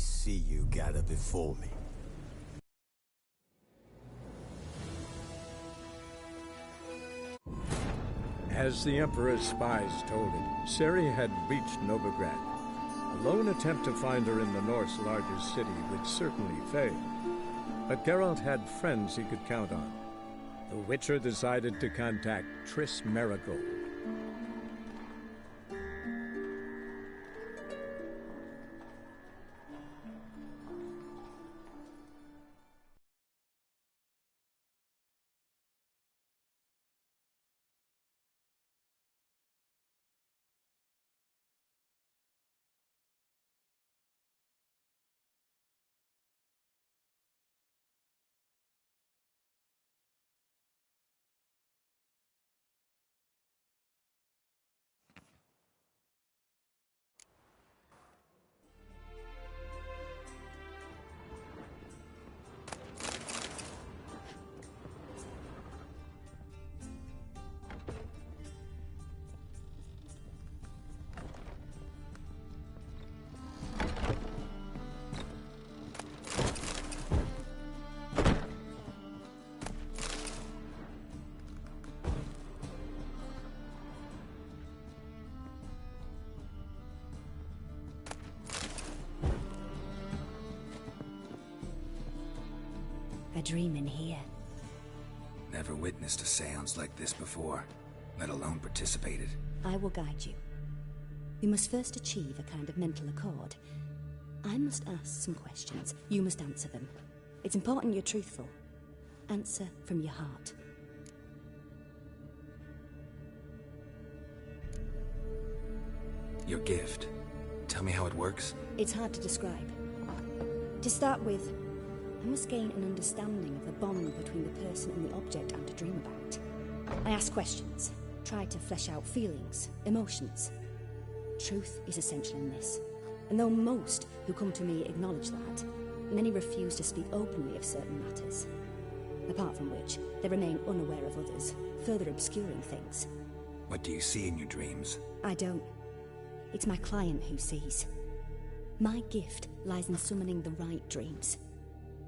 see you gather before me. As the Emperor's spies told it, Ciri had reached Novigrad. A lone attempt to find her in the North's largest city would certainly fail. But Geralt had friends he could count on. The Witcher decided to contact Triss Merigold. A dream in here. Never witnessed a seance like this before, let alone participated. I will guide you. We must first achieve a kind of mental accord. I must ask some questions. You must answer them. It's important you're truthful. Answer from your heart. Your gift. Tell me how it works. It's hard to describe. To start with, I must gain an understanding of the bond between the person and the object I'm to dream about. I ask questions, try to flesh out feelings, emotions. Truth is essential in this, and though most who come to me acknowledge that, many refuse to speak openly of certain matters. Apart from which, they remain unaware of others, further obscuring things. What do you see in your dreams? I don't. It's my client who sees. My gift lies in summoning the right dreams.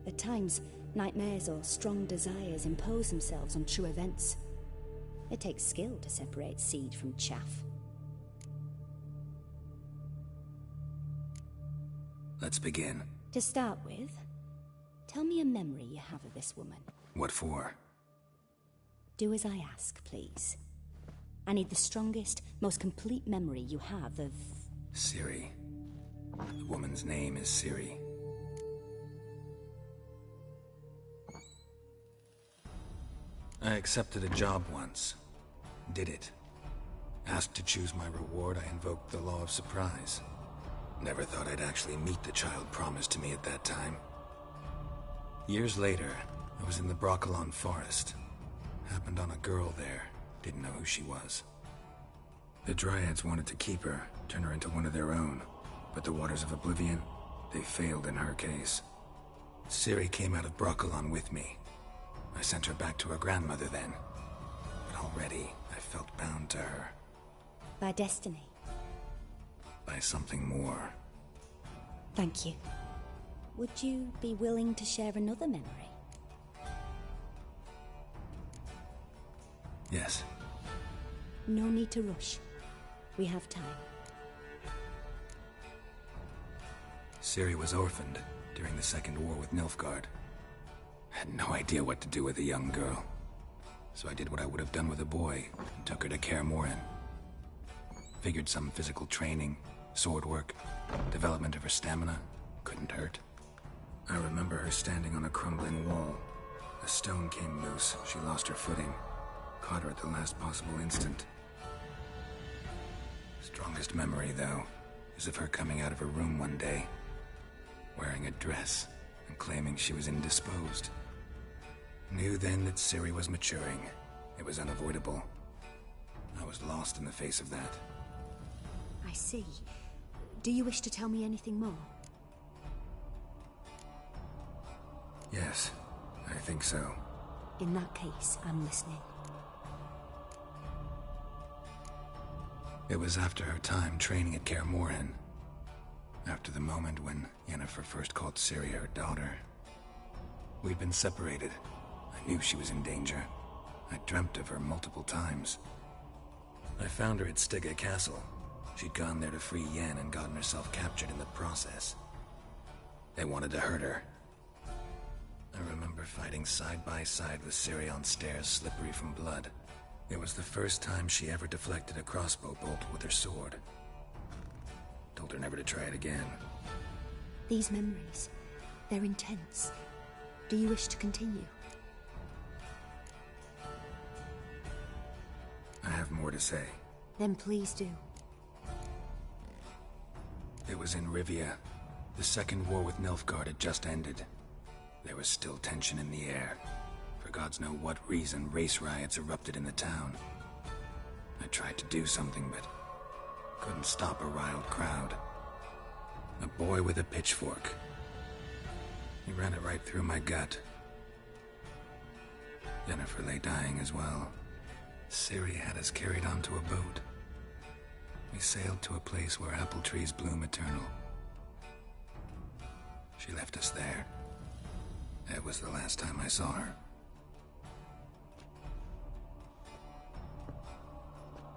At times, nightmares or strong desires impose themselves on true events. It takes skill to separate seed from chaff. Let's begin. To start with, tell me a memory you have of this woman. What for? Do as I ask, please. I need the strongest, most complete memory you have of... Ciri. The woman's name is Ciri. I accepted a job once. Did it. Asked to choose my reward, I invoked the law of surprise. Never thought I'd actually meet the child promised to me at that time. Years later, I was in the Brokilon forest. Happened on a girl there. Didn't know who she was. The Dryads wanted to keep her, turn her into one of their own. But the Waters of Oblivion, they failed in her case. Ciri came out of Brokilon with me. I sent her back to her grandmother then. But already, I felt bound to her. By destiny. By something more. Thank you. Would you be willing to share another memory? Yes. No need to rush. We have time. Ciri was orphaned during the Second War with Nilfgaard. Had no idea what to do with a young girl. So I did what I would have done with a boy and took her to Kaer Morhen. Figured some physical training, sword work, development of her stamina couldn't hurt. I remember her standing on a crumbling wall. A stone came loose, she lost her footing. Caught her at the last possible instant. Strongest memory, though, is of her coming out of her room one day, wearing a dress and claiming she was indisposed. Knew then that Ciri was maturing. It was unavoidable. I was lost in the face of that. I see. Do you wish to tell me anything more? Yes, I think so. In that case, I'm listening. It was after her time training at Kaer Morhen. After the moment when Yennefer first called Ciri her daughter. We'd been separated. I knew she was in danger. I dreamt of her multiple times. I found her at Stygga Castle. She'd gone there to free Yen and gotten herself captured in the process. They wanted to hurt her. I remember fighting side by side with Ciri on stairs slippery from blood. It was the first time she ever deflected a crossbow bolt with her sword. Told her never to try it again. These memories, they're intense. Do you wish to continue? I have more to say. Then please do. It was in Rivia. The second war with Nilfgaard had just ended. There was still tension in the air. For gods know what reason, race riots erupted in the town. I tried to do something, but couldn't stop a riled crowd. A boy with a pitchfork. He ran it right through my gut. Yennefer lay dying as well. Ciri had us carried onto a boat. We sailed to a place where apple trees bloom eternal. She left us there. That was the last time I saw her.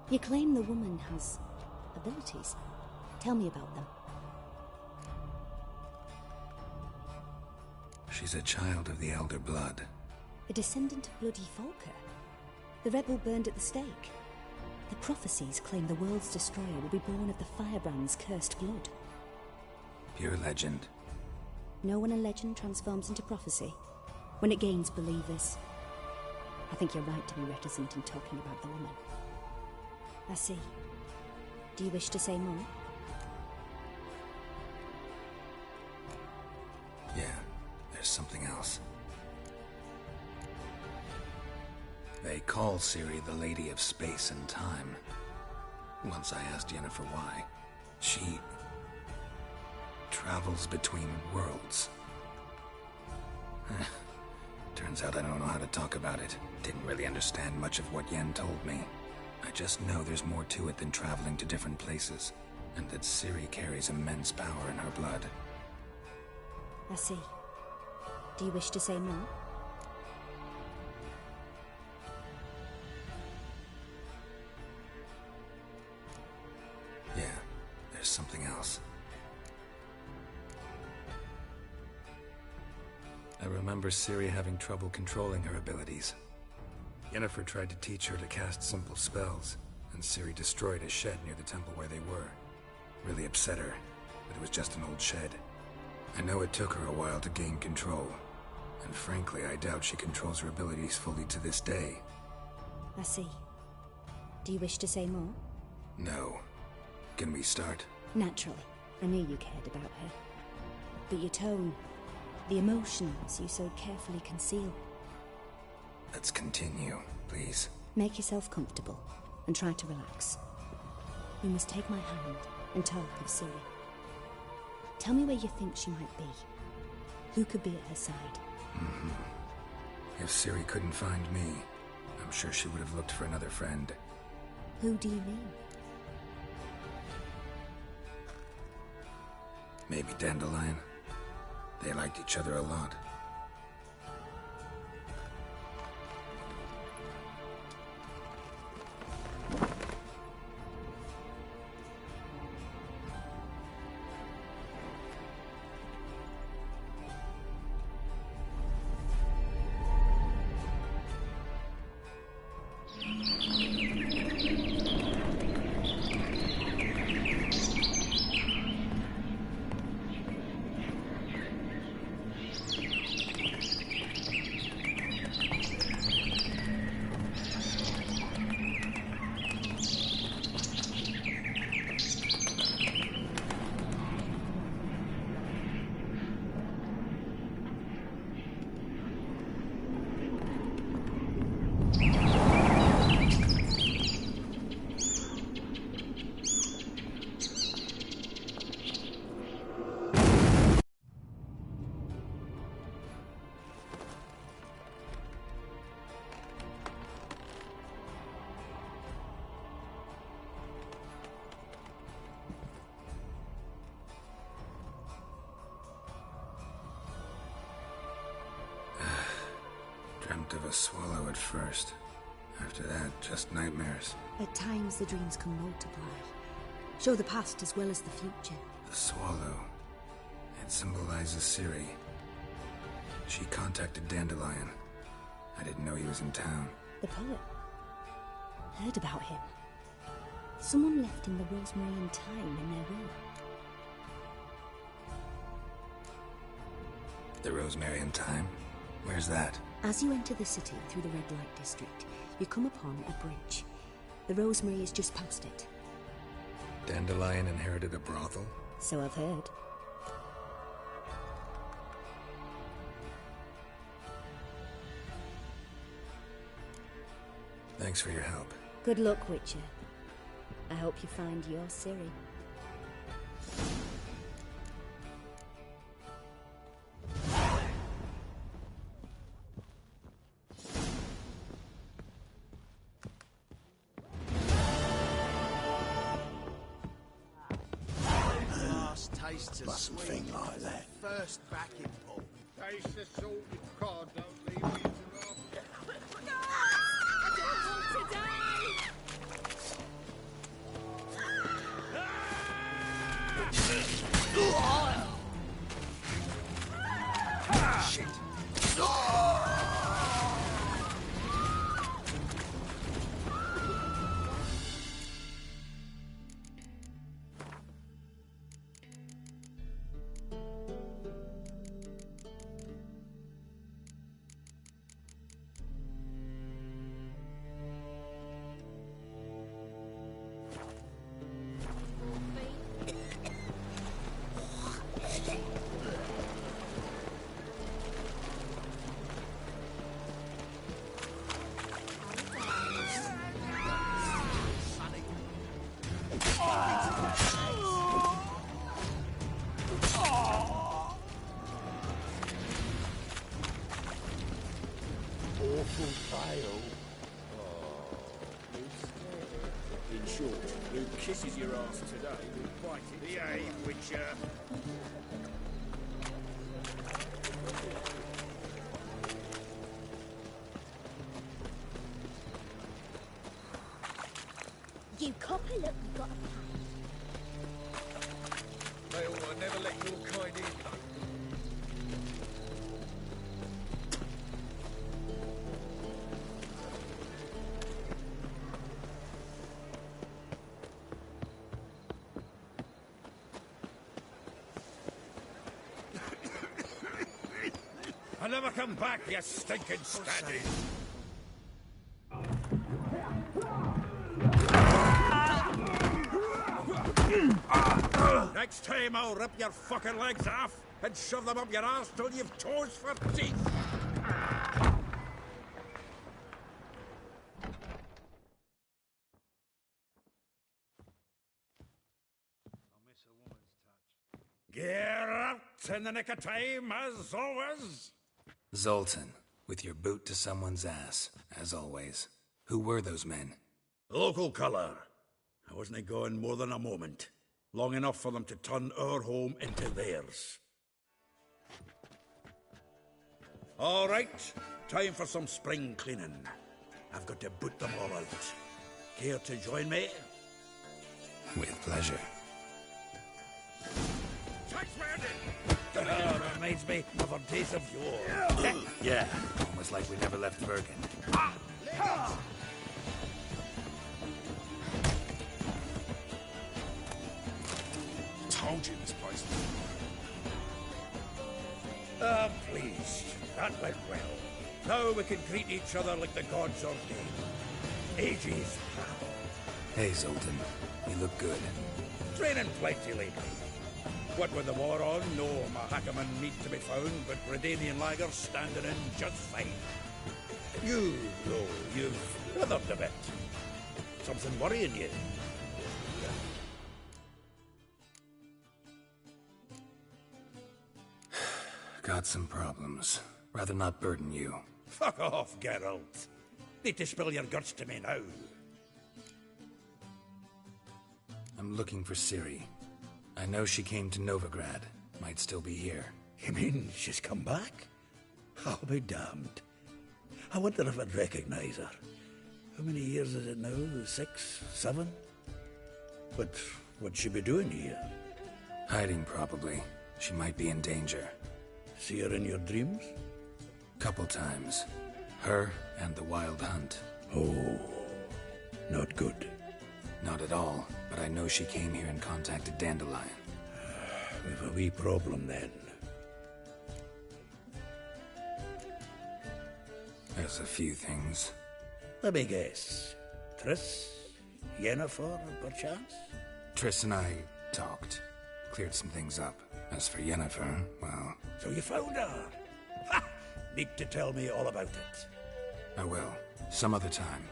You claim the woman has abilities. Tell me about them. She's a child of the Elder Blood. A descendant of bloody Falker. The rebel burned at the stake. The prophecies claim the world's destroyer will be born of the Firebrand's cursed blood. Pure legend. Know when a legend transforms into prophecy? When it gains believers. I think you're right to be reticent in talking about the woman. I see. Do you wish to say more? Yeah, there's something else. They call Ciri the Lady of Space and Time. Once I asked Yennefer why. She travels between worlds. Turns out I don't know how to talk about it. Didn't really understand much of what Yen told me. I just know there's more to it than traveling to different places, and that Ciri carries immense power in her blood. I see. Do you wish to say more? Yeah, there's something else. I remember Ciri having trouble controlling her abilities. Yennefer tried to teach her to cast simple spells, and Ciri destroyed a shed near the temple where they were. Really upset her, but it was just an old shed. I know it took her a while to gain control, and frankly, I doubt she controls her abilities fully to this day. I see. Do you wish to say more? No. Can we start? Naturally. I knew you cared about her. But your tone, the emotions you so carefully conceal. Let's continue, please. Make yourself comfortable and try to relax. You must take my hand and talk of Ciri. Tell me where you think she might be. Who could be at her side? If Ciri couldn't find me, I'm sure she would have looked for another friend. Who do you mean? Maybe Dandelion. They liked each other a lot. At first. After that, just nightmares. At times, the dreams can multiply. Show the past as well as the future. The swallow. It symbolizes Ciri. She contacted Dandelion. I didn't know he was in town. The poet. Heard about him. Someone left him the Rosemary Time in their will. The Rosemary Time? Where's that? As you enter the city through the red light district, you come upon a bridge. The Rosemary is just past it. Dandelion inherited a brothel? So I've heard. Thanks for your help. Good luck, Witcher. I hope you find your Ciri. Mustn't think like that. First backing pull. Taste the salted cod, don't leave me to rot. Shit. Awful tale. In short, who kisses your ass today will bite it. Behave, Witcher. You copper, look, you got a May I never let your kind in. I never come back, you stinking standing. Next time I'll rip your fucking legs off and shove them up your ass till you've toes for teeth. Geralt in the nick of time, as always. Zoltan, with your boot to someone's ass, as always. Who were those men? Local colour. I wasn't going more than a moment. Long enough for them to turn our home into theirs. All right, time for some spring cleaning. I've got to boot them all out. Care to join me? With pleasure. Reminds me of our days of yore. Yeah, almost like we never left Bergen. Told you this place was... Ah, please. That went well. Now we can greet each other like the gods ordained. Ages, pal. Hey, Zoltan. You look good. Training plenty lately. What with the war on, no Mahakaman meat to be found, but Redanian lagers standing in just fine. You, though, you've withered a bit. Something worrying you? Got some problems. Rather not burden you. Fuck off, Geralt. Need to spill your guts to me now. I'm looking for Ciri. I know she came to Novigrad. Might still be here. You mean she's come back? I'll be damned. I wonder if I'd recognise her. How many years is it now? 6, 7? But what'd she be doing here? Hiding, probably. She might be in danger. See her in your dreams? Couple times. Her and the Wild Hunt. Oh, not good. Not at all, but I know she came here and contacted Dandelion. We've a wee problem then. There's a few things. Let me guess. Triss? Yennefer, perchance? Triss and I talked. Cleared some things up. As for Yennefer, well... So you found her? Ha! Need to tell me all about it. I will. Some other time.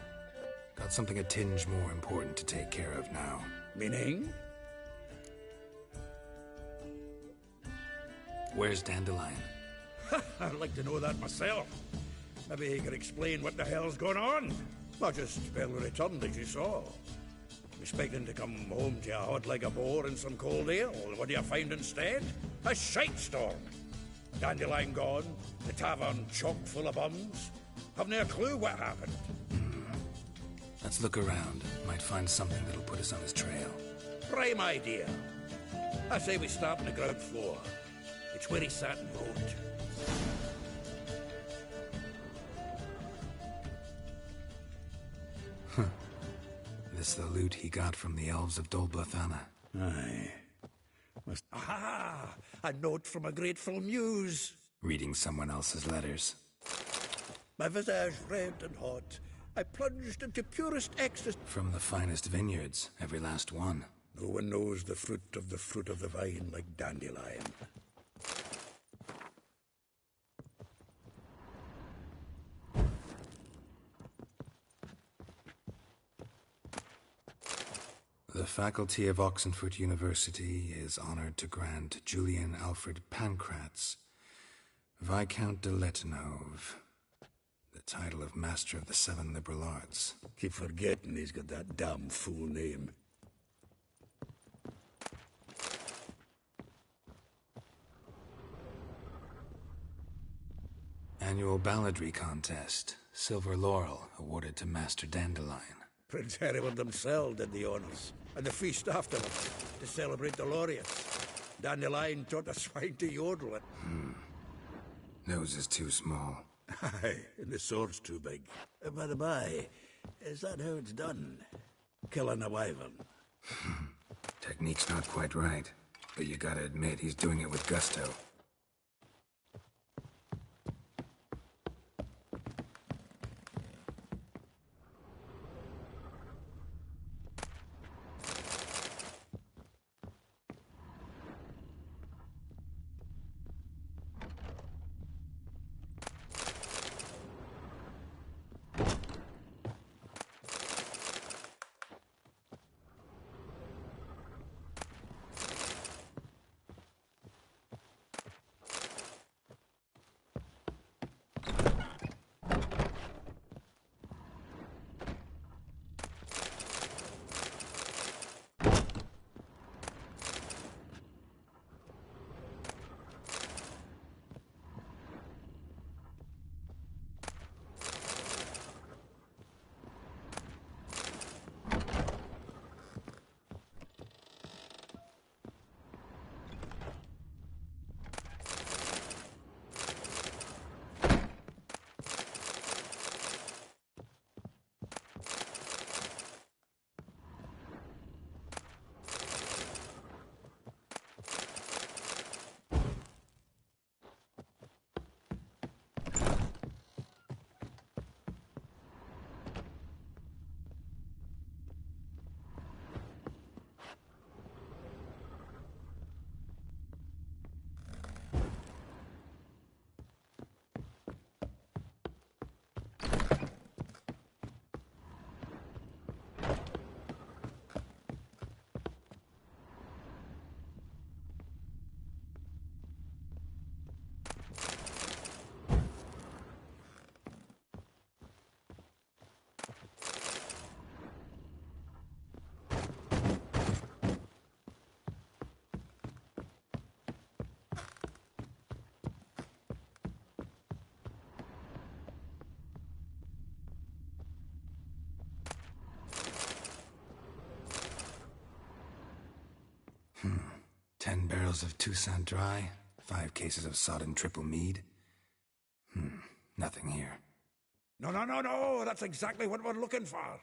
Got something a tinge more important to take care of now. Meaning? Where's Dandelion? I'd like to know that myself. Maybe he could explain what the hell's going on. Not just well returned as you saw. Expecting to come home to a hot like a boar and some cold ale. What do you find instead? A shite storm. Dandelion gone, the tavern chock full of bums. Haven't a clue what happened. Let's look around. Might find something that'll put us on his trail. Prime idea. I say we start on the ground floor. It's where he sat and wrote. This the loot he got from the elves of Dol Blathanna. Aye. Aha! A note from a grateful muse. Reading someone else's letters. My visage red and hot. I plunged into purest ecstasy. From the finest vineyards, every last one. No one knows the fruit of the vine like Dandelion. The faculty of Oxenfurt University is honored to grant Julian Alfred Pancratz, Viscount de Letenhove, the title of Master of the Seven Liberal Arts. Keep forgetting he's got that damn fool name. Annual balladry contest. Silver Laurel awarded to Master Dandelion. Prince Hereward himself did the honors, and the feast afterwards, to celebrate the laureates. Dandelion taught the swine to yodel it. Nose is too small. Aye, and the sword's too big. By the by, is that how it's done? Killing a wyvern? Technique's not quite right, but you gotta admit he's doing it with gusto. 10 barrels of Toussaint Dry, 5 cases of sodden triple mead. Nothing here. No, that's exactly what we're looking for.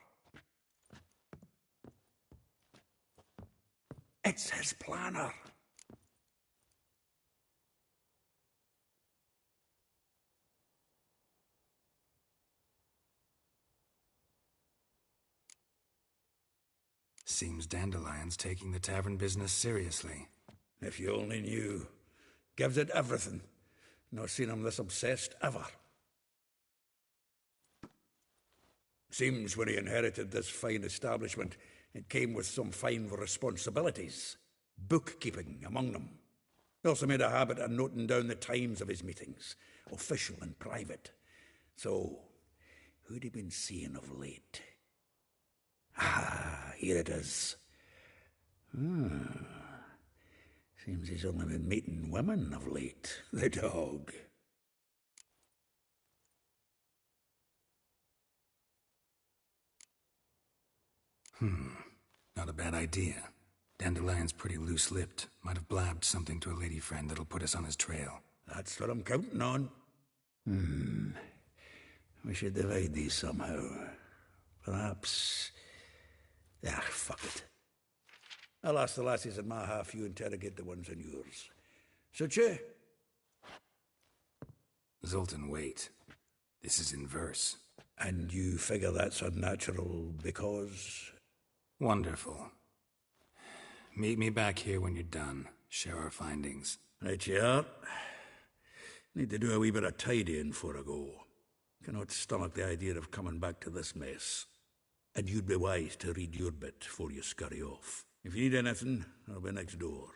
It's his planner. Seems Dandelion's taking the tavern business seriously. If you only knew. Gives it everything. Not seen him this obsessed ever. Seems when he inherited this fine establishment, it came with some fine responsibilities. Bookkeeping among them. He also made a habit of noting down the times of his meetings, official and private. So, who'd he been seeing of late? Ah, here it is. Seems he's only been meeting women of late, the dog. Not a bad idea. Dandelion's pretty loose-lipped. Might have blabbed something to a lady friend that'll put us on his trail. That's what I'm counting on. We should divide these somehow. Perhaps... fuck it. I'll ask the lassies in my half, you interrogate the ones in yours. Should you? Zoltan, wait. This is in verse. And you figure that's unnatural because... Wonderful. Meet me back here when you're done. Share our findings. Right you are. Need to do a wee bit of tidying before I go. Cannot stomach the idea of coming back to this mess. And you'd be wise to read your bit before you scurry off. If you need anything, I'll be next door.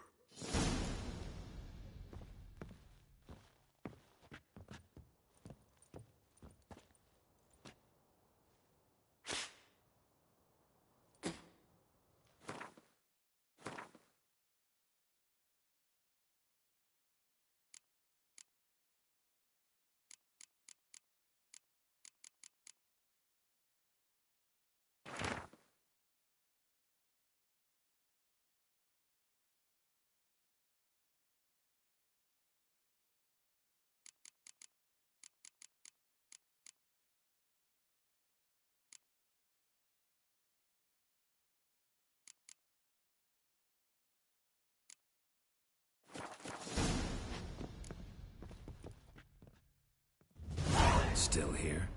Still here?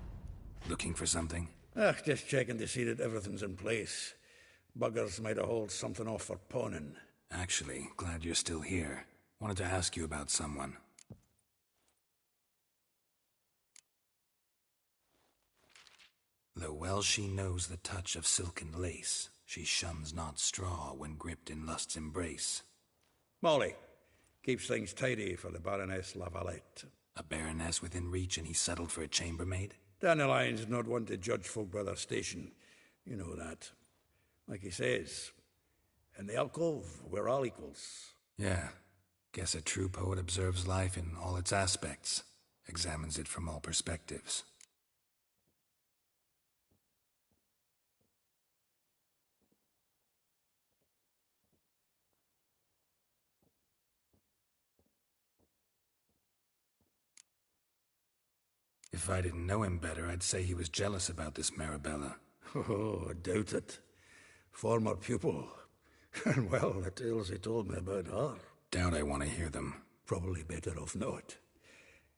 Looking for something? Just checking to see that everything's in place. Buggers might have hauled something off for pawning. Actually, glad you're still here. Wanted to ask you about someone. Though well she knows the touch of silken lace, she shuns not straw when gripped in lust's embrace. Molly. Keeps things tidy for the Baroness Lavalette. A baroness within reach and he settled for a chambermaid? Dandelion's not one to judge folk by their station. You know that. Like he says, in the alcove, we're all equals. Yeah. Guess a true poet observes life in all its aspects, examines it from all perspectives. If I didn't know him better, I'd say he was jealous about this Marabella. Oh, I doubt it. Former pupil. And well, the tales he told me about her. Doubt I want to hear them. Probably better off not.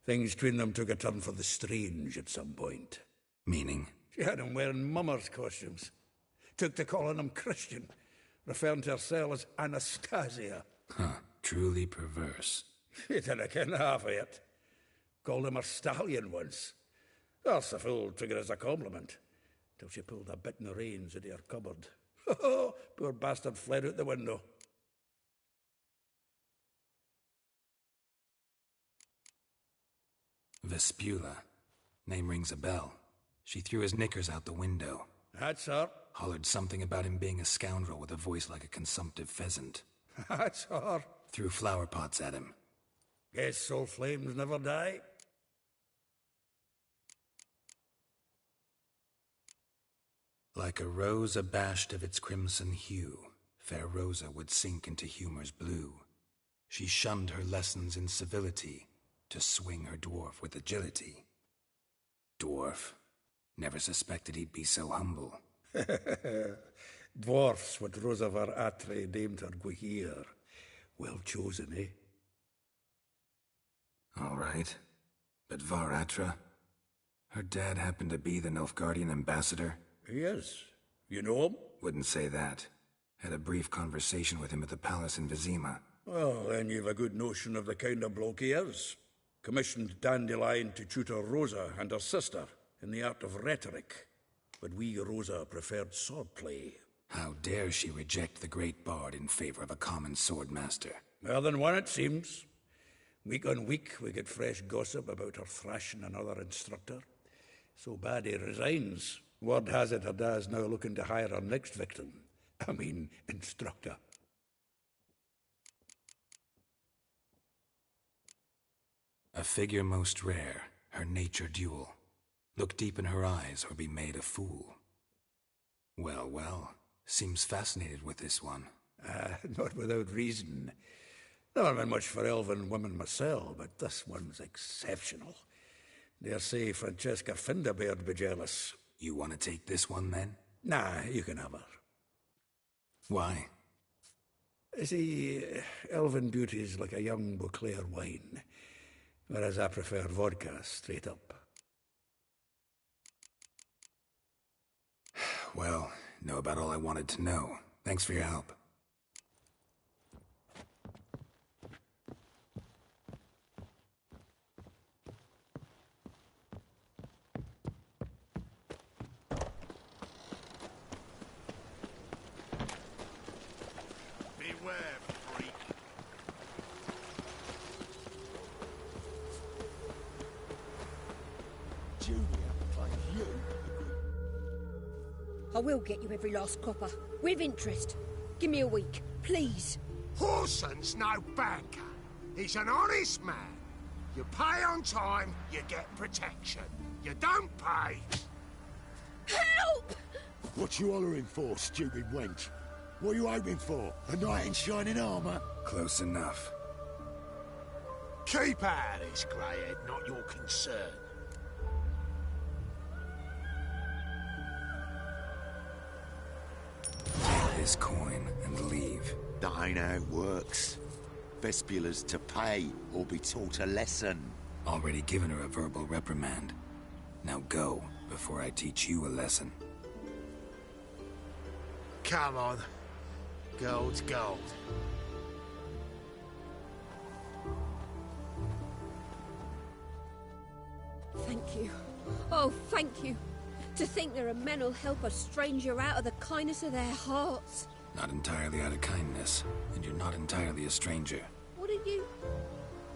Things between them took a turn for the strange at some point. Meaning? She had him wearing mummers' costumes. Took to calling him Christian, referring to herself as Anastasia. Truly perverse. She didn't ken half of it. Called him a stallion once. That's the fool took it as a compliment. Till she pulled a bit in the reins into her cupboard. Poor bastard fled out the window. Vespula. Name rings a bell. She threw his knickers out the window. That's her. Hollered something about him being a scoundrel with a voice like a consumptive pheasant. That's her. Threw flower pots at him. Guess soul flames never die. Like a rose abashed of its crimson hue, Fair Rosa would sink into humor's blue. She shunned her lessons in civility to swing her dwarf with agility. Dwarf. Never suspected he'd be so humble. Dwarfs what Rosavar Atre named her Guahir. Well chosen, eh? All right. But Var-Atra? Her dad happened to be the Nilfgaardian ambassador? Yes. You know him? Wouldn't say that. Had a brief conversation with him at the palace in Vizima. Well, then you've a good notion of the kind of bloke he is. Commissioned Dandelion to tutor Rosa and her sister in the art of rhetoric. But we Rosa preferred swordplay. How dare she reject the great bard in favor of a common swordmaster? More than one, it seems. Week on week, we get fresh gossip about her thrashing another instructor. So bad he resigns. Word has it Ada's now looking to hire her next victim. I mean, instructor. A figure most rare, her nature dual. Look deep in her eyes or be made a fool. Well, well, seems fascinated with this one. Not without reason. Never been much for elven women myself, but this one's exceptional. Dare say Francesca Findabaird be jealous. You want to take this one, then? Nah, you can have her. Why? See, elven beauty's like a young Beauclair wine, whereas I prefer vodka straight up. Well, know about all I wanted to know. Thanks for your help. Beware, freak. Julia plays you. I will get you every last copper, with interest. Give me a week, please. Horson's no banker. He's an honest man. You pay on time, you get protection. You don't pay... Help! What you hollering for, stupid wench? What are you hoping for? A knight in shining armor? Close enough. Keep out of this, Greyhead, not your concern. Take this coin and leave. That ain't how it works. Vespula's to pay or be taught a lesson. Already given her a verbal reprimand. Now go, before I teach you a lesson. Come on. Gold's gold. Thank you. Oh, thank you. To think there are men who'll help a stranger out of the kindness of their hearts. Not entirely out of kindness, and you're not entirely a stranger. What are you?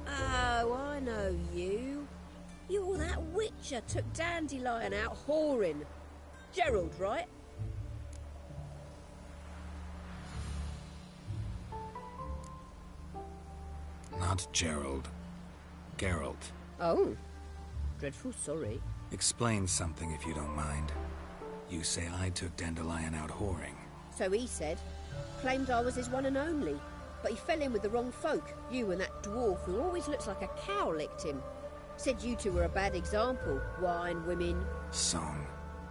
Oh, I know you. You're that witcher took Dandelion out whoring. Gerald, right? Not Gerald. Geralt. Oh. Dreadful sorry. Explain something if you don't mind. You say I took Dandelion out whoring. So he said. Claimed I was his one and only. But he fell in with the wrong folk. You and that dwarf who always looks like a cow licked him. Said you two were a bad example. Wine, women. Song.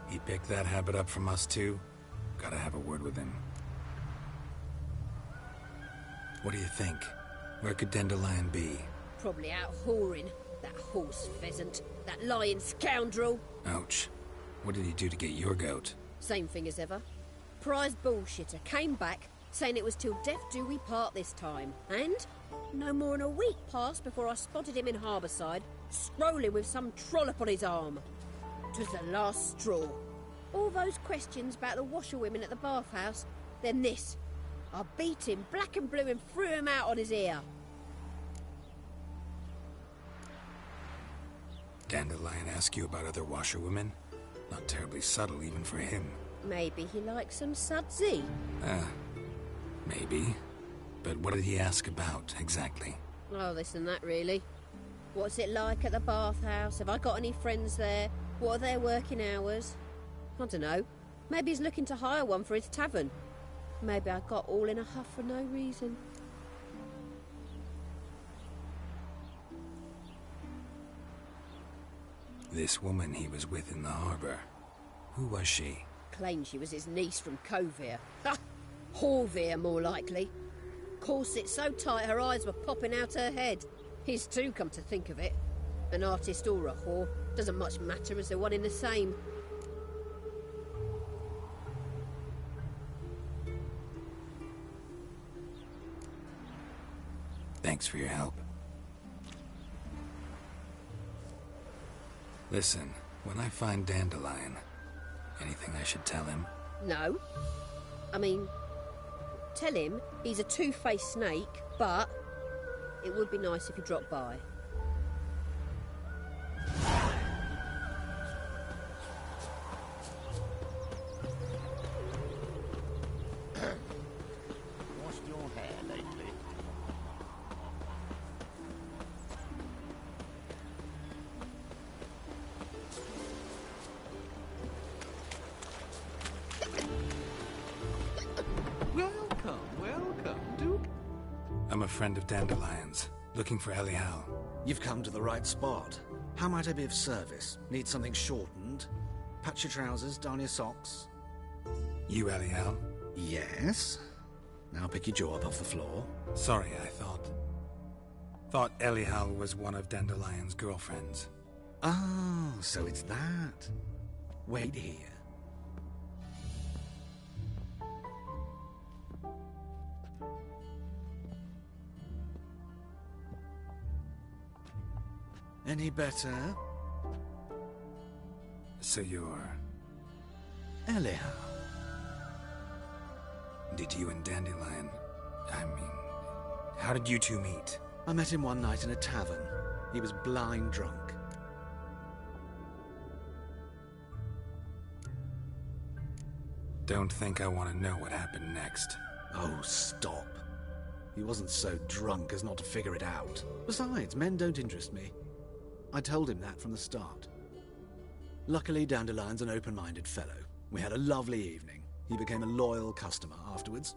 He picked that habit up from us too? Gotta have a word with him. What do you think? Where could Dandelion be? Probably out whoring. That horse pheasant. That lying scoundrel. Ouch. What did he do to get your goat? Same thing as ever. Prize bullshitter came back, saying it was till death do we part this time. And no more than a week passed before I spotted him in Harbourside, strolling with some trollop on his arm. 'Twas the last straw. All those questions about the washerwomen at the bathhouse, then this. I beat him black and blue and threw him out on his ear. Dandelion ask you about other washerwomen? Not terribly subtle even for him. Maybe he likes some sudsy. Maybe. But what did he ask about, exactly? Oh, this and that, really. What's it like at the bathhouse? Have I got any friends there? What are their working hours? I don't know. Maybe he's looking to hire one for his tavern. Maybe I got all in a huff for no reason. This woman he was with in the harbor, who was she? Claimed she was his niece from Kovir. Ha! Horvir, more likely. Corset so tight her eyes were popping out her head. His too, come to think of it. An artist or a whore, doesn't much matter as they're one in the same. Thanks for your help. Listen, when I find Dandelion, anything I should tell him? No. I mean, tell him he's a two-faced snake, but it would be nice if he dropped by. Washed your hair lately? Welcome, Duke. I'm a friend of Dandelion's, looking for Elial. You've come to the right spot. How might I be of service? Need something shortened? Patch your trousers, darn your socks. You Elial? Yes. Now pick your jaw up off the floor. Sorry, I thought Elial was one of Dandelion's girlfriends. Oh, so it's that. Wait here. Any better? So you're... Elial. Did you and Dandelion... I mean... How did you two meet? I met him one night in a tavern. He was blind drunk. Don't think I want to know what happened next. Oh, stop. He wasn't so drunk as not to figure it out. Besides, men don't interest me. I told him that from the start. Luckily, Dandelion's an open-minded fellow. We had a lovely evening. He became a loyal customer afterwards.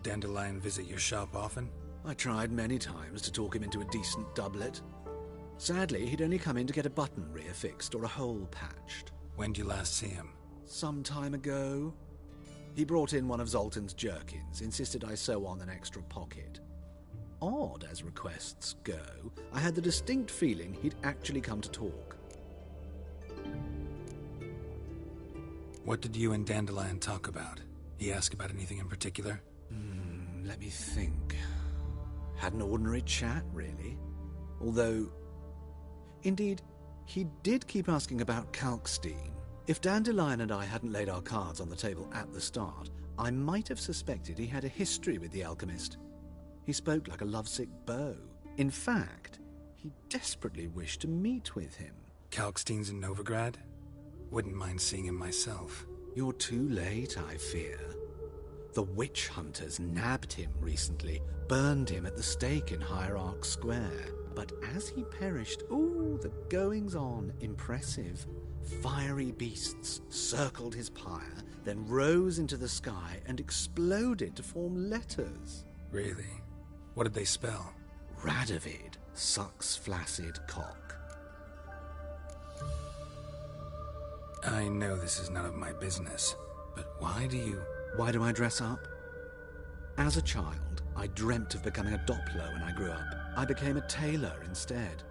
Dandelion visit your shop often? I tried many times to talk him into a decent doublet. Sadly, he'd only come in to get a button reaffixed or a hole patched. When did you last see him? Some time ago. He brought in one of Zoltan's jerkins, insisted I sew on an extra pocket. Odd as requests go, I had the distinct feeling he'd actually come to talk. What did you and Dandelion talk about? He asked about anything in particular? Let me think. Had an ordinary chat, really. Although, indeed, he did keep asking about Kalkstein. If Dandelion and I hadn't laid our cards on the table at the start, I might have suspected he had a history with the alchemist. He spoke like a lovesick beau. In fact, he desperately wished to meet with him. Kalkstein's in Novigrad? Wouldn't mind seeing him myself. You're too late, I fear. The witch hunters nabbed him recently, burned him at the stake in Hierarch Square. But as he perished, the goings-on, impressive. Fiery beasts circled his pyre, then rose into the sky and exploded to form letters. Really? What did they spell? Radovid sucks flaccid cock. I know this is none of my business, but why do I dress up? As a child, I dreamt of becoming a Doppler when I grew up. I became a tailor instead.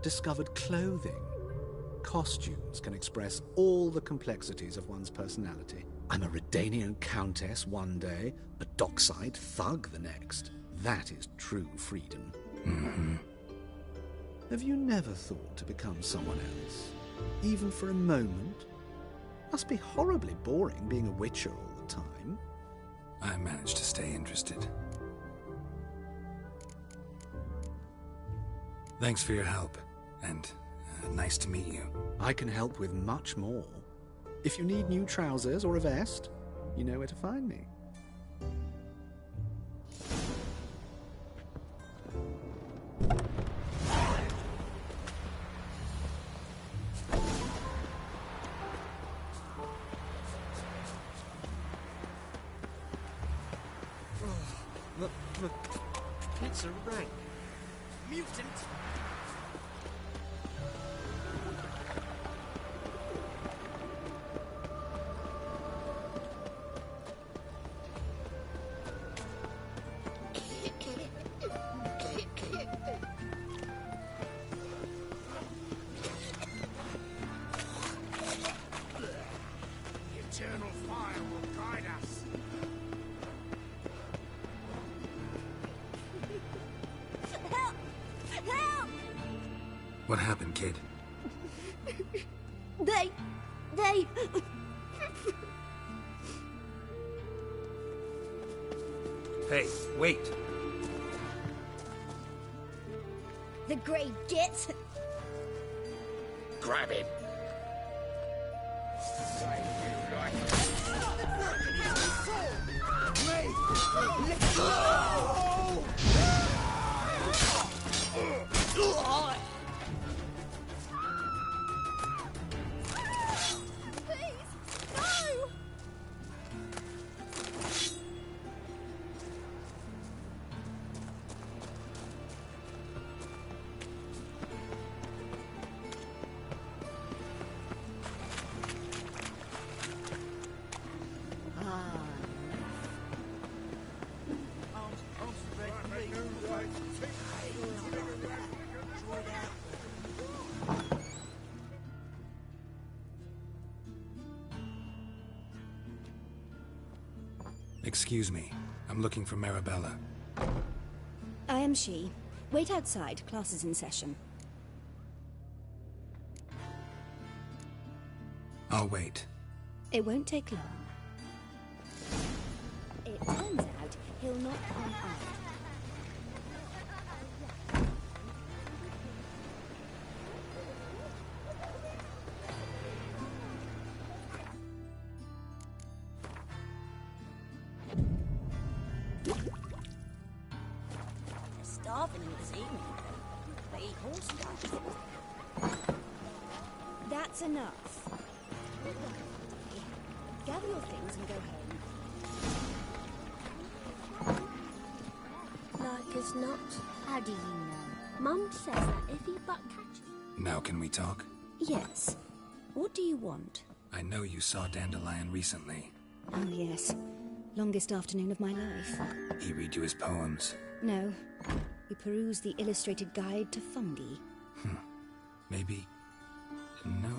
Discovered clothing. Costumes can express all the complexities of one's personality. I'm a Redanian countess one day, a dockside thug the next. That is true freedom. Mm-hmm. Have you never thought to become someone else? Even for a moment? Must be horribly boring being a witcher all the time. I managed to stay interested. Thanks for your help, and nice to meet you. I can help with much more. If you need new trousers or a vest, you know where to find me. It's a rank. Mutant! Eternal fire will guide us. Help! Help! What happened, kid? They... Hey, wait! The Grey Git! Grab him. Excuse me. I'm looking for Marabella. I am she. Wait outside. Class is in session. I'll wait. It won't take long. It turns out he'll not come out. They're starving this evening. They eat horse guts. That's enough. Gather your things and go home. Like as not. How do you know? Mum says that if he but catches... Now can we talk? Yes. What do you want? I know you saw Dandelion recently. Oh, yes. Longest afternoon of my life. He read you his poems. No. We perused the illustrated guide to fungi. Maybe... No.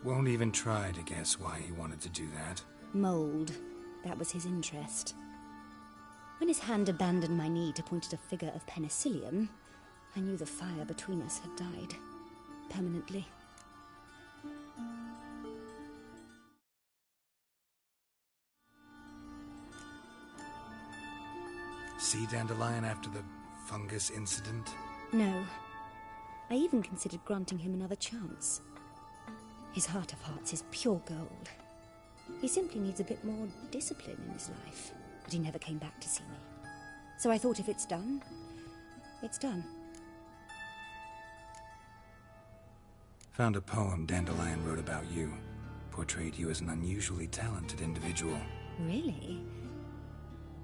Won't even try to guess why he wanted to do that. Mold. That was his interest. When his hand abandoned my knee to point at a figure of penicillium, I knew the fire between us had died. Permanently. See Dandelion after the fungus incident? No. I even considered granting him another chance. His heart of hearts is pure gold. He simply needs a bit more discipline in his life. But he never came back to see me. So I thought if it's done, it's done. Found a poem Dandelion wrote about you. Portrayed you as an unusually talented individual. Really?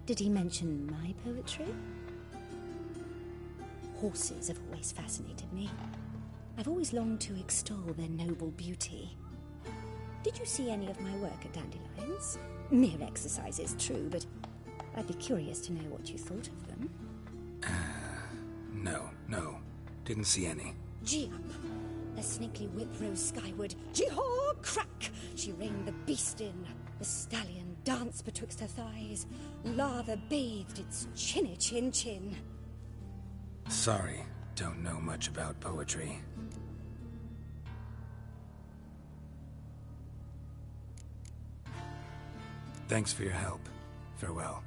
Did he mention my poetry? Horses have always fascinated me. I've always longed to extol their noble beauty. Did you see any of my work at Dandelion's? Mere exercises, true, but I'd be curious to know what you thought of them. No. Didn't see any. Gee up! The snaky whip rose skyward. Gee-haw! Crack! She reined the beast in. The stallion danced betwixt her thighs. Lather bathed its chinny chin. Sorry, don't know much about poetry. Thanks for your help. Farewell.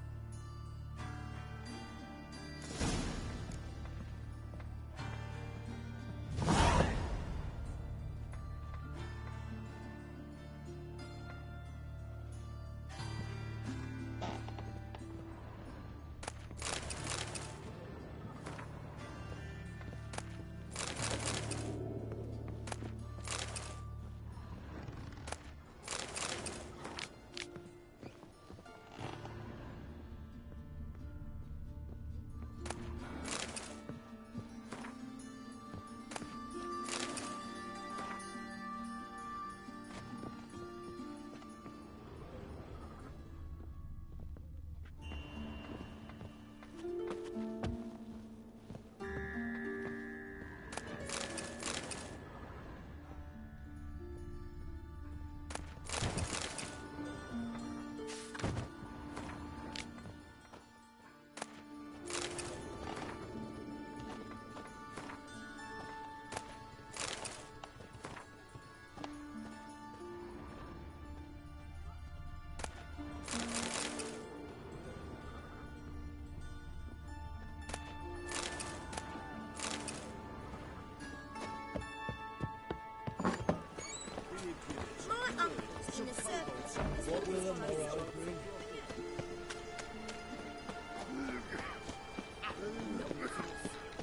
What will the morrow bring?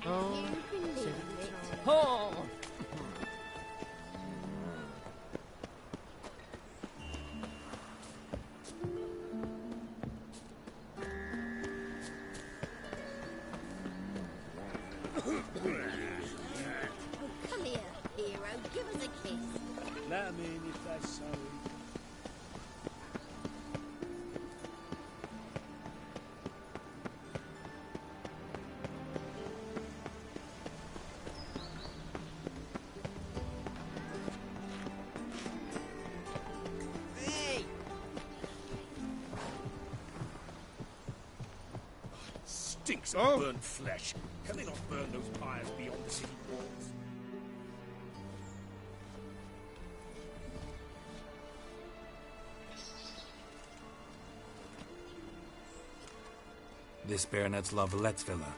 Oh. Oh! Come here, hero. Give us a kiss. Let 'em in if they're sorry. Hey! Stinks of burnt flesh. Can they not burn those pyres beyond the city walls? This Baronet's La Vallette's villa.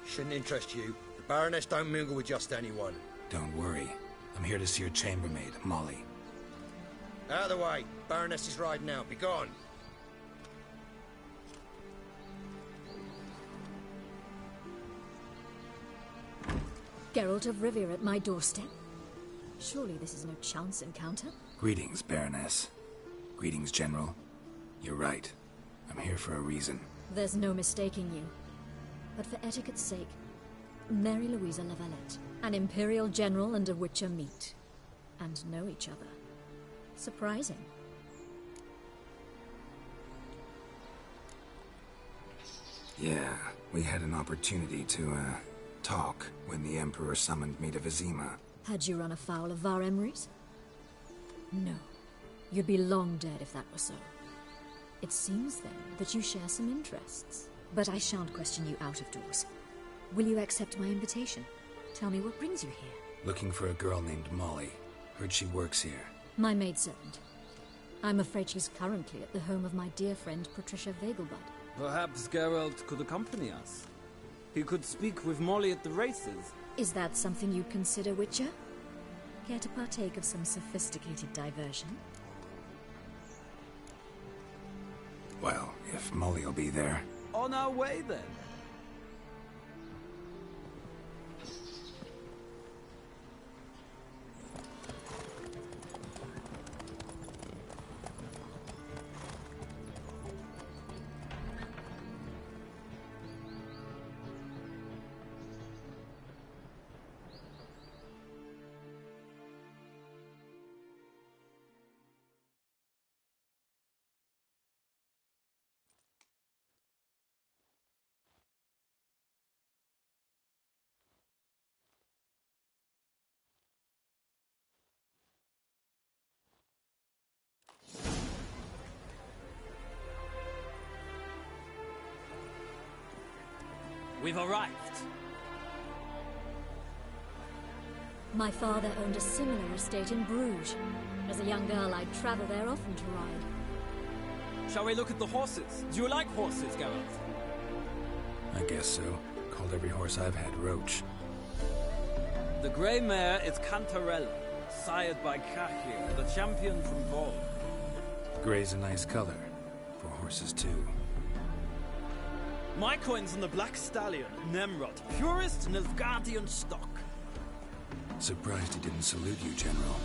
Shouldn't interest you. The Baroness don't mingle with just anyone. Don't worry. I'm here to see your chambermaid, Molly. Out of the way. Baroness is riding out. Be gone. Geralt of Rivia at my doorstep? Surely this is no chance encounter? Greetings, Baroness. Greetings, General. You're right. I'm here for a reason. There's no mistaking you. But for etiquette's sake, Mary Louisa La Valette, an Imperial General and a Witcher meet. And know each other. Surprising. Yeah, we had an opportunity to, talk when the Emperor summoned me to Vizima. Had you run afoul of Var Emrys? No. You'd be long dead if that were so. It seems, then, that you share some interests. But I shan't question you out of doors. Will you accept my invitation? Tell me what brings you here. Looking for a girl named Molly. Heard she works here. My maidservant. I'm afraid she's currently at the home of my dear friend Patricia Vegelbud. Perhaps Geralt could accompany us. He could speak with Molly at the races. Is that something you'd consider, Witcher? Care to partake of some sophisticated diversion? Well, if Molly'll be there. On our way, then. We've arrived. My father owned a similar estate in Bruges. As a young girl, I'd travel there often to ride. Shall we look at the horses? Do you like horses, Geralt? I guess so. Called every horse I've had Roach. The grey mare is Cantarella, sired by Cahir, the champion from Vol. Grey's a nice color. For horses, too. My coin's on the Black Stallion, Nemrod, purest Nilfgaardian stock. Surprised he didn't salute you, General.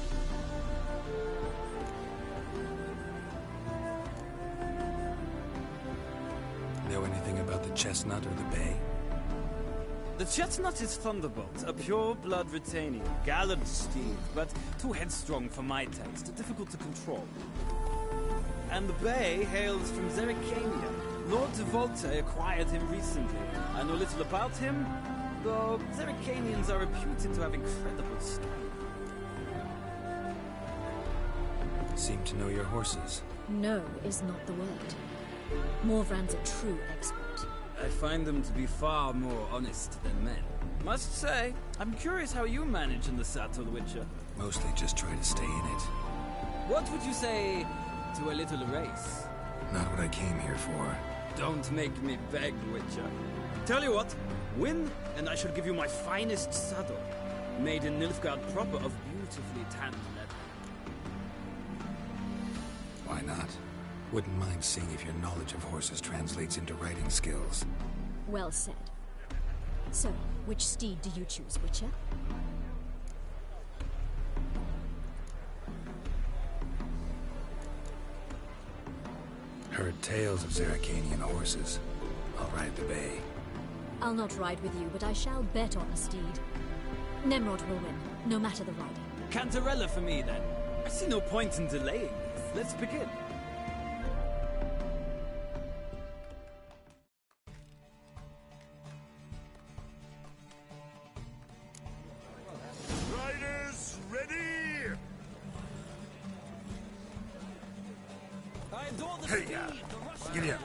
Know anything about the Chestnut or the Bay? The Chestnut is Thunderbolt, a pure-blood Retanian, gallant steed, but too headstrong for my taste, difficult to control. And the Bay hails from Zerrikania. Lord de Volte acquired him recently. I know little about him, though Zerrikanians are reputed to have incredible skill. Seem to know your horses. No is not the word. Morvran's a true expert. I find them to be far more honest than men. Must say, I'm curious how you manage in the saddle, Witcher. Mostly just try to stay in it. What would you say to a little race? Not what I came here for. Don't make me beg, Witcher. Tell you what, win, and I shall give you my finest saddle. Made in Nilfgaard proper of beautifully tanned leather. Why not? Wouldn't mind seeing if your knowledge of horses translates into riding skills. Well said. So, which steed do you choose, Witcher? Heard tales of Zerrikanian horses. I'll ride the bay. I'll not ride with you, but I shall bet on a steed. Nemrod will win, no matter the riding. Cantarella for me, then. I see no point in delaying this. Let's begin. Riders, ready! I adore the Hey, speed, the rush giddy of up.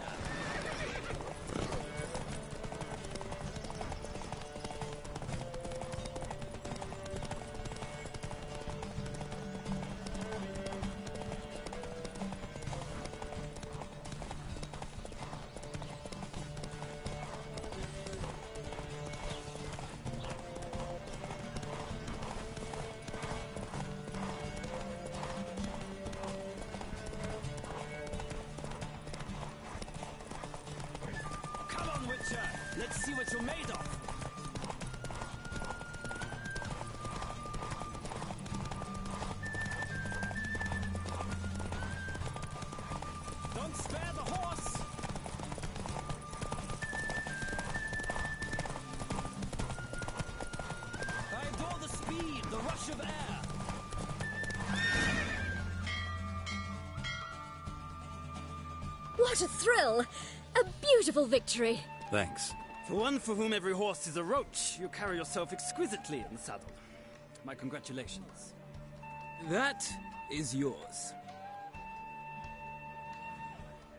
Come on, Witcher! Let's see what you're made of! Don't spare the horse! I adore the speed, the rush of air! What a thrill! A beautiful victory! Thanks. For one for whom every horse is a roach, you carry yourself exquisitely in the saddle. My congratulations. That is yours.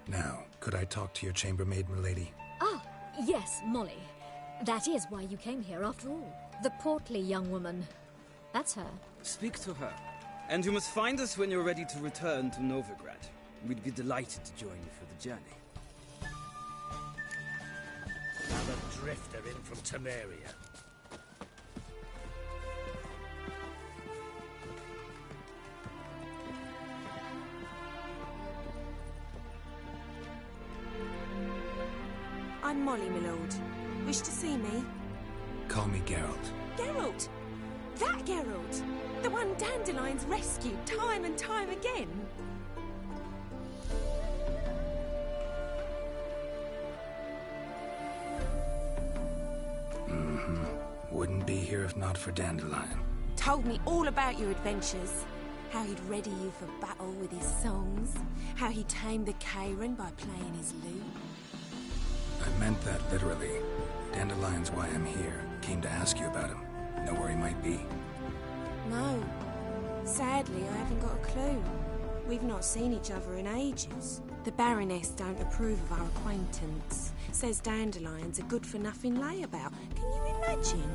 Now, could I talk to your chambermaid, milady? Ah, yes, Molly. That is why you came here after all. The portly young woman. That's her. Speak to her. And you must find us when you're ready to return to Novigrad. We'd be delighted to join you for the journey. Another drifter in from Temeria. I'm Molly, my lord. Wish to see me? Call me Geralt. Geralt! That Geralt! The one Dandelion's rescued time and time again! Wouldn't be here if not for Dandelion. Told me all about your adventures. How he'd ready you for battle with his songs. How he tamed the Kairan by playing his lute. I meant that literally. Dandelion's why I'm here. Came to ask you about him. Know where he might be? No. Sadly, I haven't got a clue. We've not seen each other in ages. The Baroness don't approve of our acquaintance. Says Dandelion's a good-for-nothing layabout. Can you imagine?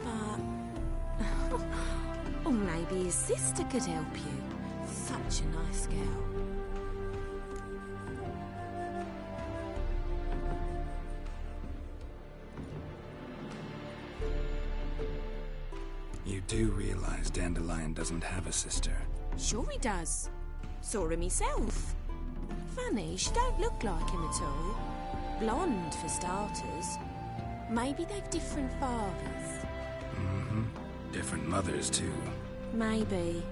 But... or maybe his sister could help you. Such a nice girl. You do realize Dandelion doesn't have a sister. Sure he does. Saw him himself. Funny, she don't look like him at all. Blonde, for starters. Maybe they've different fathers. Different mothers, too. Maybe.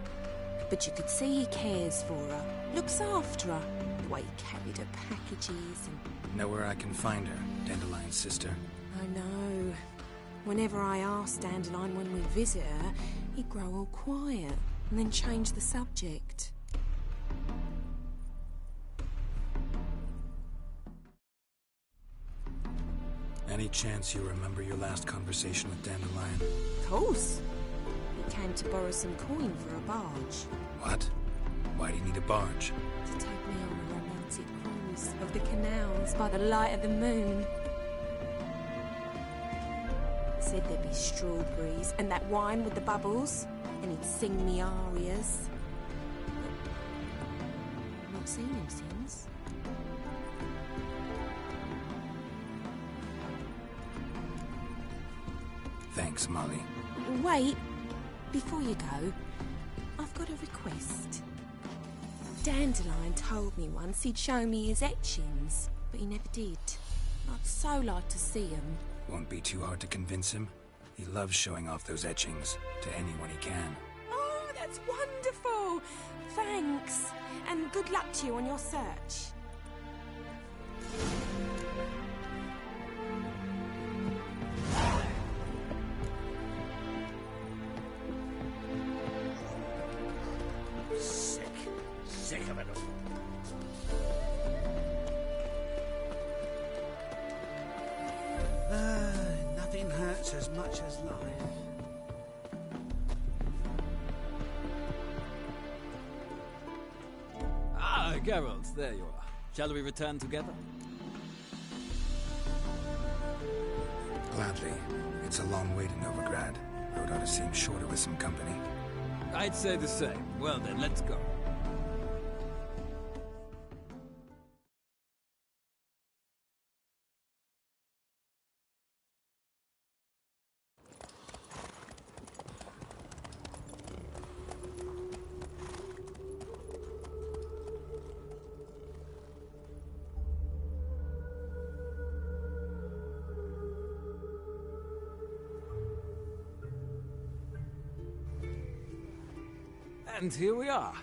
But you could see he cares for her. Looks after her. The way he carried her packages and... Know where I can find her, Dandelion's sister? I know. Whenever I asked Dandelion when we'd visit her, he'd grow all quiet and then change the subject. Any chance you remember your last conversation with Dandelion? Of course. He came to borrow some coin for a barge. What? Why do you need a barge? To take me on a romantic cruise of the canals by the light of the moon. Said there'd be strawberries and that wine with the bubbles, and he'd sing me arias. But not seen him since. Thanks, Molly. Wait, before you go, I've got a request. Dandelion told me once he'd show me his etchings, but he never did. I'd so like to see them. Won't be too hard to convince him. He loves showing off those etchings to anyone he can. Oh, that's wonderful! Thanks, and good luck to you on your search. Sick of it all. Nothing hurts as much as life. Ah, Geralt, there you are. Shall we return together? Gladly. It's a long way to Novigrad. Road ought to seem shorter with some company. I'd say the same. Well then, let's go. And here we are.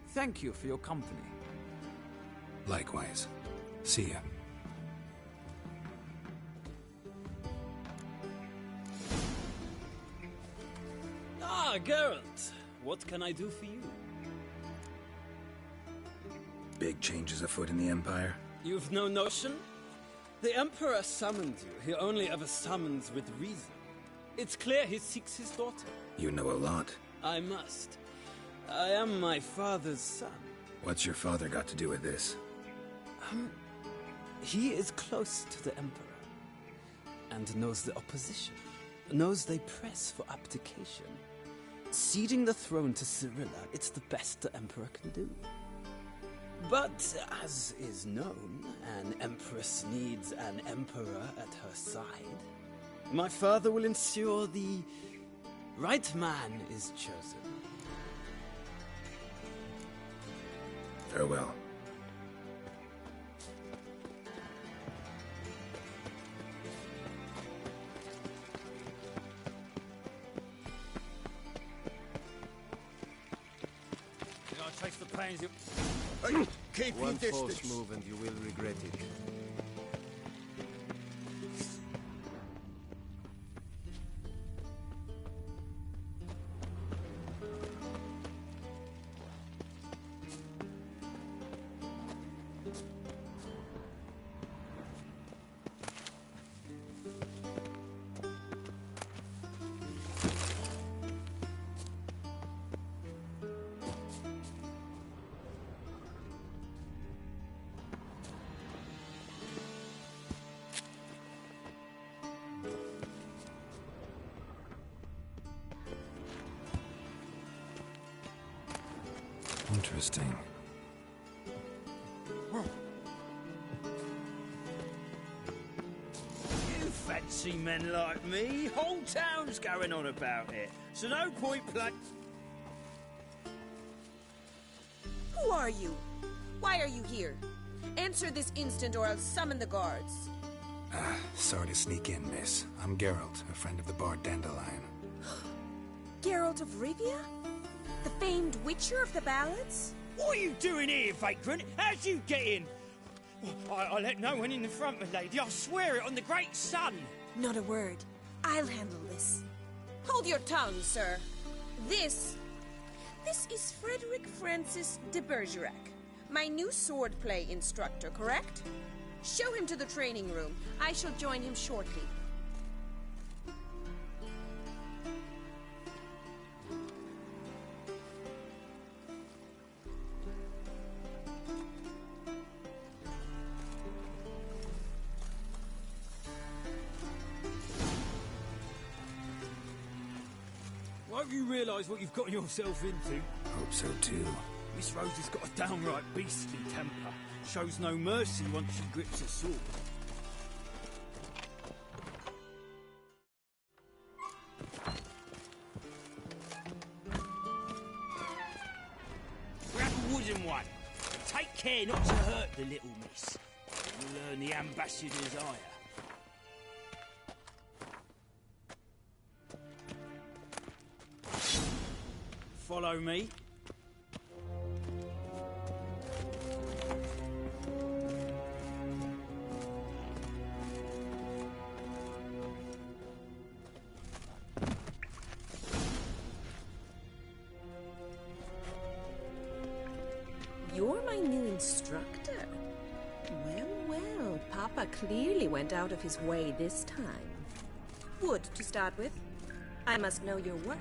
Thank you for your company. Likewise. See ya. Ah, Geralt. What can I do for you? Big changes afoot in the Empire. You've no notion? The Emperor summoned you. He only ever summons with reason. It's clear he seeks his daughter. You know a lot. I must. I am my father's son. What's your father got to do with this? He is close to the Emperor. And knows the opposition. Knows they press for abdication. Ceding the throne to Cirilla, it's the best the Emperor can do. But, as is known, an Empress needs an Emperor at her side. My father will ensure the right man is chosen. Farewell. I'll taste the pains you... Hey, keep One your false distance. move and you will regret it. Interesting. You fancy men like me? Whole town's going on about it. So no point Who are you? Why are you here? Answer this instant or I'll summon the guards. Sorry to sneak in, miss. I'm Geralt, a friend of the bard Dandelion. Geralt of Rivia? The famed Witcher of the ballads? What are you doing here, vagrant? How'd you get in? I let no one in the front, my lady. I swear it on the great sun. Not a word. I'll handle this. Hold your tongue, sir. This is Frederick Francis de Bergerac, my new swordplay instructor, correct? Show him to the training room. I shall join him shortly. Won't you realise what you've gotten yourself into? Hope so, too. Miss Rose has got a downright beastly temper. Shows no mercy once she grips a sword. chosen one. Take care not to hurt the little miss. You'll earn the ambassador's ire. Follow me. You're my new instructor. Well, well, Papa clearly went out of his way this time. Wood, to start with. I must know your worth.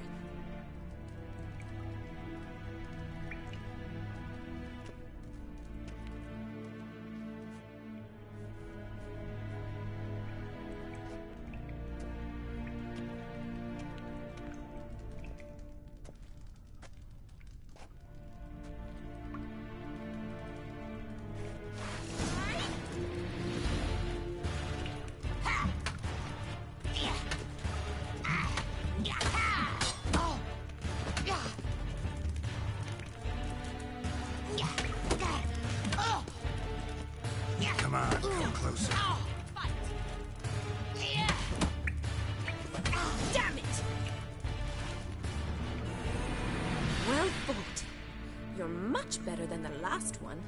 Come on, come closer. Damn it! Well fought. You're much better than the last one.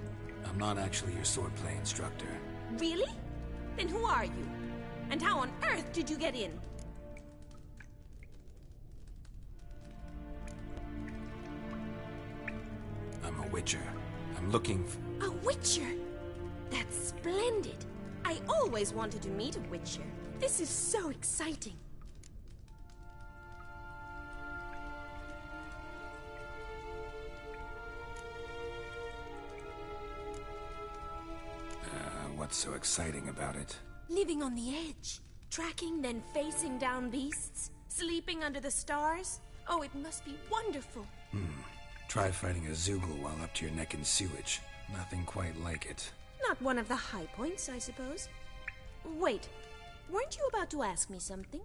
I'm not actually your swordplay instructor. Really? Then who are you? And how on earth did you get in? I'm a witcher. I'm looking for... A witcher? That's splendid. I always wanted to meet a witcher. This is so exciting. What's so exciting about it? Living on the edge. Tracking, then facing down beasts. Sleeping under the stars. Oh, it must be wonderful. Try fighting a Zoogle while up to your neck in sewage. Nothing quite like it. Not one of the high points, I suppose. Wait, weren't you about to ask me something?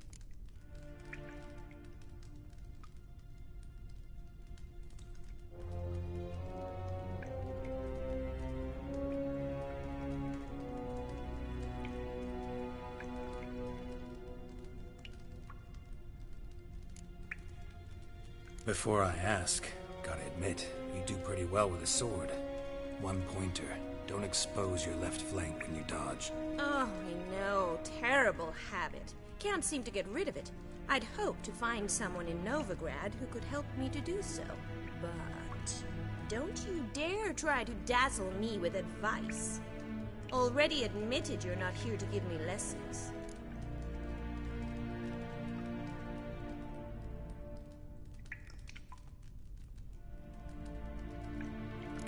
Before I ask, gotta admit, you do pretty well with a sword. One pointer. Don't expose your left flank when you dodge. Oh, I know. Terrible habit. Can't seem to get rid of it. I'd hoped to find someone in Novigrad who could help me to do so. But don't you dare try to dazzle me with advice. Already admitted you're not here to give me lessons.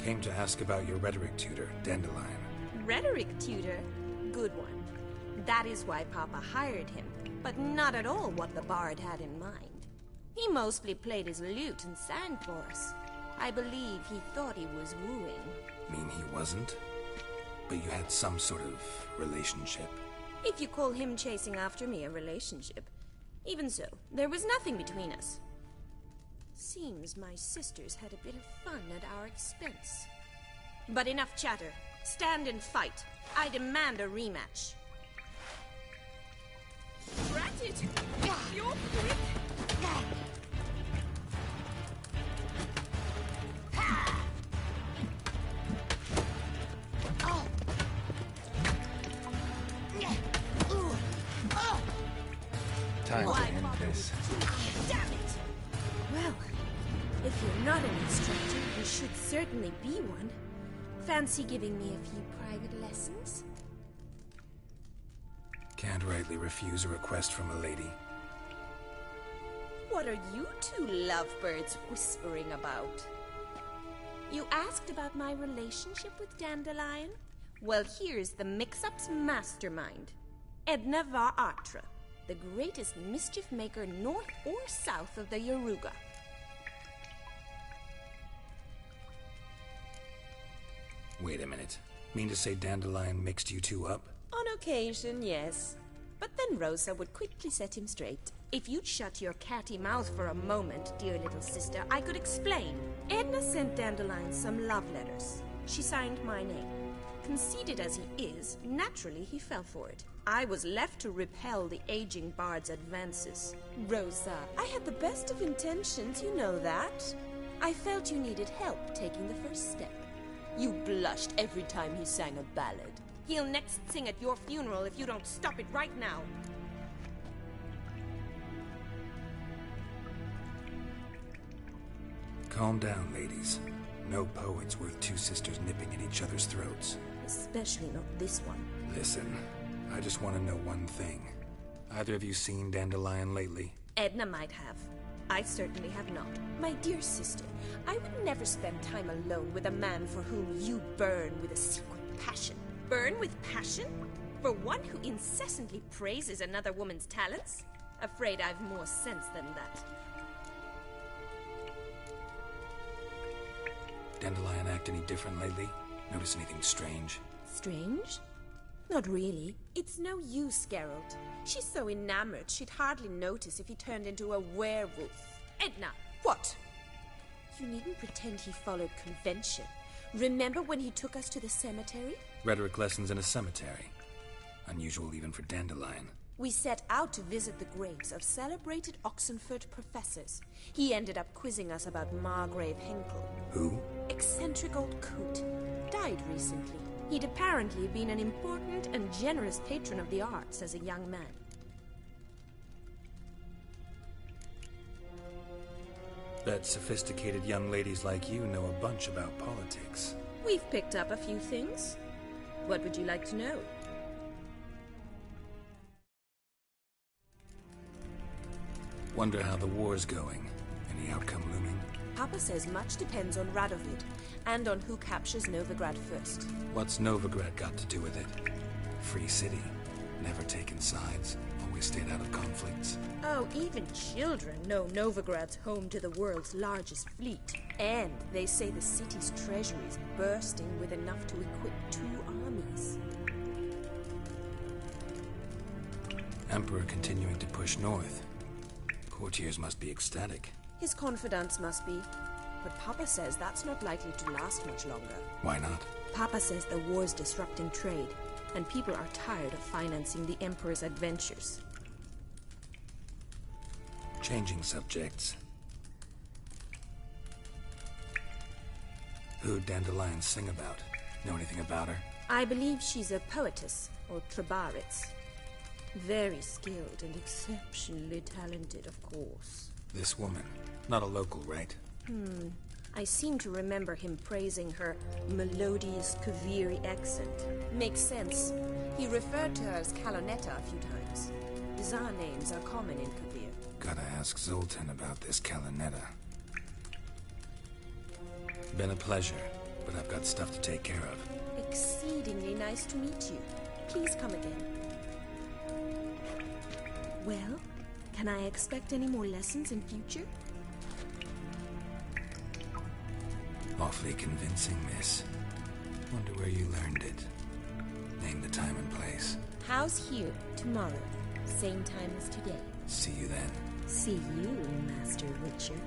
Came to ask about your rhetoric tutor, Dandelion. Rhetoric tutor? Good one. That is why Papa hired him, but not at all what the bard had in mind. He mostly played his lute and sang for us. I believe he thought he was wooing. Mean he wasn't? But you had some sort of relationship? If you call him chasing after me a relationship. Even so, there was nothing between us. Seems my sisters had a bit of fun at our expense. But enough chatter. Stand and fight. I demand a rematch. Drat it! You're quick! Time to end this. Damn it! Well, if you're not an instructor, you should certainly be one. Fancy giving me a few private lessons? Can't rightly refuse a request from a lady. What are you two lovebirds whispering about? You asked about my relationship with Dandelion? Well, here's the mix-up's mastermind. Edna var Atra, the greatest mischief maker north or south of the Yaruga. Wait a minute. Mean to say Dandelion mixed you two up? On occasion, yes. But then Rosa would quickly set him straight. If you'd shut your catty mouth for a moment, dear little sister, I could explain. Edna sent Dandelion some love letters. She signed my name. Conceited as he is, naturally he fell for it. I was left to repel the aging bard's advances. Rosa, I had the best of intentions, you know that. I felt you needed help taking the first step. You blushed every time he sang a ballad. He'll next sing at your funeral if you don't stop it right now. Calm down, ladies. No poet's worth two sisters nipping at each other's throats. Especially not this one. Listen, I just want to know one thing. Either of you seen Dandelion lately? Edna might have. I certainly have not. My dear sister, I would never spend time alone with a man for whom you burn with a secret passion. Burn with passion? For one who incessantly praises another woman's talents? Afraid I've more sense than that. Dandelion act any different lately? Notice anything strange? Strange? Not really. It's no use, Geralt. She's so enamored she'd hardly notice if he turned into a werewolf. Edna! What? You needn't pretend he followed convention. Remember when he took us to the cemetery? Rhetoric lessons in a cemetery. Unusual even for Dandelion. We set out to visit the graves of celebrated Oxenford professors. He ended up quizzing us about Margrave Henkel. Who? Eccentric old coot. Died recently. He'd apparently been an important and generous patron of the arts as a young man. Bet sophisticated young ladies like you know a bunch about politics. We've picked up a few things. What would you like to know? Wonder how the war's going. Any outcome looming? Papa says much depends on Radovid, and on who captures Novigrad first. What's Novigrad got to do with it? Free city. Never taken sides. Always stayed out of conflicts. Oh, even children know Novigrad's home to the world's largest fleet. And they say the city's treasury is bursting with enough to equip 2 armies. Emperor continuing to push north. Courtiers must be ecstatic. His confidants must be. But Papa says that's not likely to last much longer. Why not? Papa says the war's disrupting trade, and people are tired of financing the Emperor's adventures. Changing subjects. Who'd Dandelion sing about? Know anything about her? I believe she's a poetess, or Trebaritz. Very skilled and exceptionally talented, of course. This woman. Not a local, right? I seem to remember him praising her melodious Kaviri accent. Makes sense. He referred to her as Calonetta a few times. Bizarre names are common in Kavir. Gotta ask Zoltan about this Calonetta. Been a pleasure, but I've got stuff to take care of. Exceedingly nice to meet you. Please come again. Well, can I expect any more lessons in future? Awfully convincing, miss. Wonder where you learned it. Name the time and place. House here, tomorrow. Same time as today. See you then. See you, Master Witcher.